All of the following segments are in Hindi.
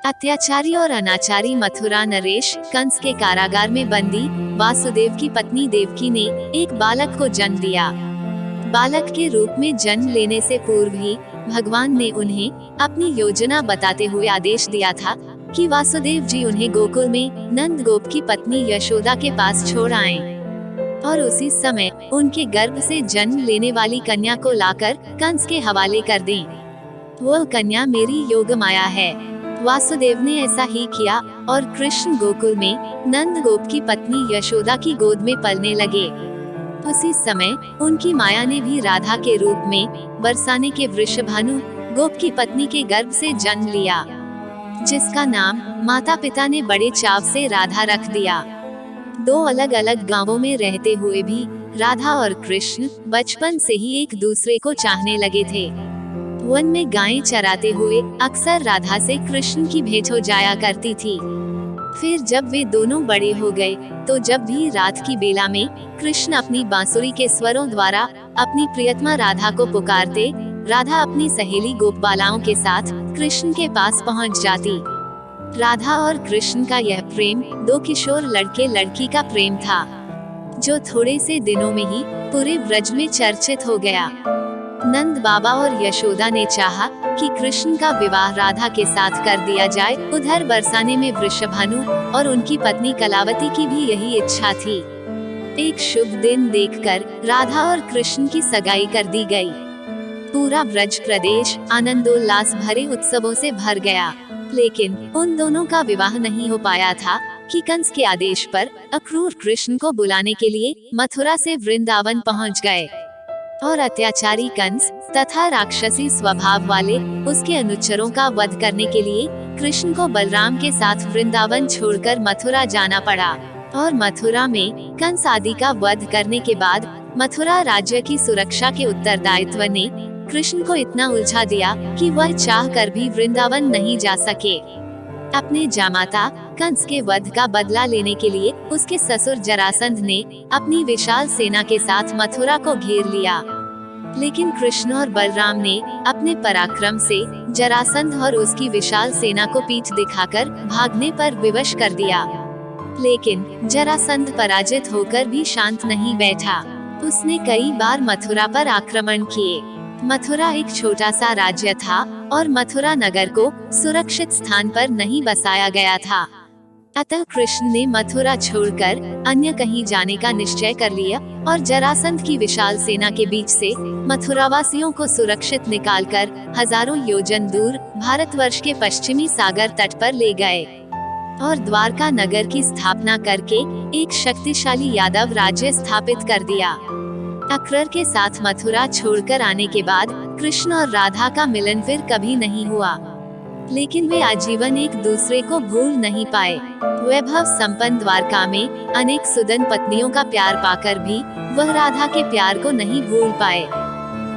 अत्याचारी और अनाचारी मथुरा नरेश कंस के कारागार में बंदी वासुदेव की पत्नी देवकी ने एक बालक को जन्म दिया। बालक के रूप में जन्म लेने से पूर्व ही भगवान ने उन्हें अपनी योजना बताते हुए आदेश दिया था कि वासुदेव जी उन्हें गोकुल में नंद गोप की पत्नी यशोदा के पास छोड़ आएं और उसी समय उनके गर्भ से जन्म लेने वाली कन्या को लाकर कंस के हवाले कर दें। वह कन्या मेरी योग माया है। वासुदेव ने ऐसा ही किया और कृष्ण गोकुल में नंद गोप की पत्नी यशोदा की गोद में पलने लगे। उसी समय उनकी माया ने भी राधा के रूप में बरसाने के वृषभानु गोप की पत्नी के गर्भ से जन्म लिया, जिसका नाम माता पिता ने बड़े चाव से राधा रख दिया। दो अलग अलग गांवों में रहते हुए भी राधा और कृष्ण बचपन से ही एक दूसरे को चाहने लगे थे। वन में गायें चराते हुए अक्सर राधा से कृष्ण की भेंट हो जाया करती थी। फिर जब वे दोनों बड़े हो गए तो जब भी रात की बेला में कृष्ण अपनी बांसुरी के स्वरों द्वारा अपनी प्रियतमा राधा को पुकारते, राधा अपनी सहेली गोपबालाओं के साथ कृष्ण के पास पहुंच जाती। राधा और कृष्ण का यह प्रेम दो किशोर लड़के लड़की का प्रेम था, जो थोड़े से दिनों में ही पूरे ब्रज में चर्चित हो गया। नंद बाबा और यशोदा ने चाहा कि कृष्ण का विवाह राधा के साथ कर दिया जाए। उधर बरसाने में वृषभानु और उनकी पत्नी कलावती की भी यही इच्छा थी। एक शुभ दिन देखकर राधा और कृष्ण की सगाई कर दी गई। पूरा ब्रज प्रदेश आनंदोल्लास भरे उत्सवों से भर गया, लेकिन उन दोनों का विवाह नहीं हो पाया था कि कंस के आदेश पर अक्रूर कृष्ण को बुलाने के लिए मथुरा से वृंदावन पहुंच गए और अत्याचारी कंस तथा राक्षसी स्वभाव वाले उसके अनुचरों का वध करने के लिए कृष्ण को बलराम के साथ वृंदावन छोड़कर मथुरा जाना पड़ा। और मथुरा में कंस आदि का वध करने के बाद मथुरा राज्य की सुरक्षा के उत्तरदायित्व ने कृष्ण को इतना उलझा दिया कि वह चाह कर भी वृंदावन नहीं जा सके। अपने जामाता कंस के वध का बदला लेने के लिए उसके ससुर जरासंध ने अपनी विशाल सेना के साथ मथुरा को घेर लिया, लेकिन कृष्ण और बलराम ने अपने पराक्रम से जरासंध और उसकी विशाल सेना को पीठ दिखाकर भागने पर विवश कर दिया। लेकिन जरासंध पराजित होकर भी शांत नहीं बैठा। उसने कई बार मथुरा पर आक्रमण किए। मथुरा एक छोटा सा राज्य था और मथुरा नगर को सुरक्षित स्थान पर नहीं बसाया गया था। अतः कृष्ण ने मथुरा छोड़कर अन्य कहीं जाने का निश्चय कर लिया और जरासंध की विशाल सेना के बीच से मथुरावासियों को सुरक्षित निकालकर हजारों योजन दूर भारतवर्ष के पश्चिमी सागर तट पर ले गए और द्वारका नगर की स्थापना करके एक शक्तिशाली यादव राज्य स्थापित कर दिया। अक्रूर के साथ मथुरा छोड़कर आने के बाद कृष्ण और राधा का मिलन फिर कभी नहीं हुआ, लेकिन वे आजीवन एक दूसरे को भूल नहीं पाए। वैभव संपन्न द्वारका में अनेक सुदन पत्नियों का प्यार पाकर भी वह राधा के प्यार को नहीं भूल पाए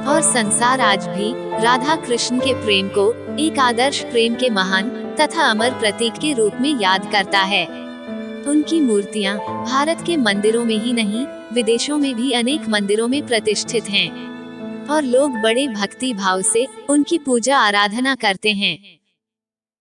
और संसार आज भी राधा कृष्ण के प्रेम को एक आदर्श प्रेम के महान तथा अमर प्रतीक के रूप में याद करता है। उनकी मूर्तियां भारत के मंदिरों में ही नहीं, विदेशों में भी अनेक मंदिरों में प्रतिष्ठित हैं और लोग बड़े भक्ति भाव से उनकी पूजा आराधना करते हैं।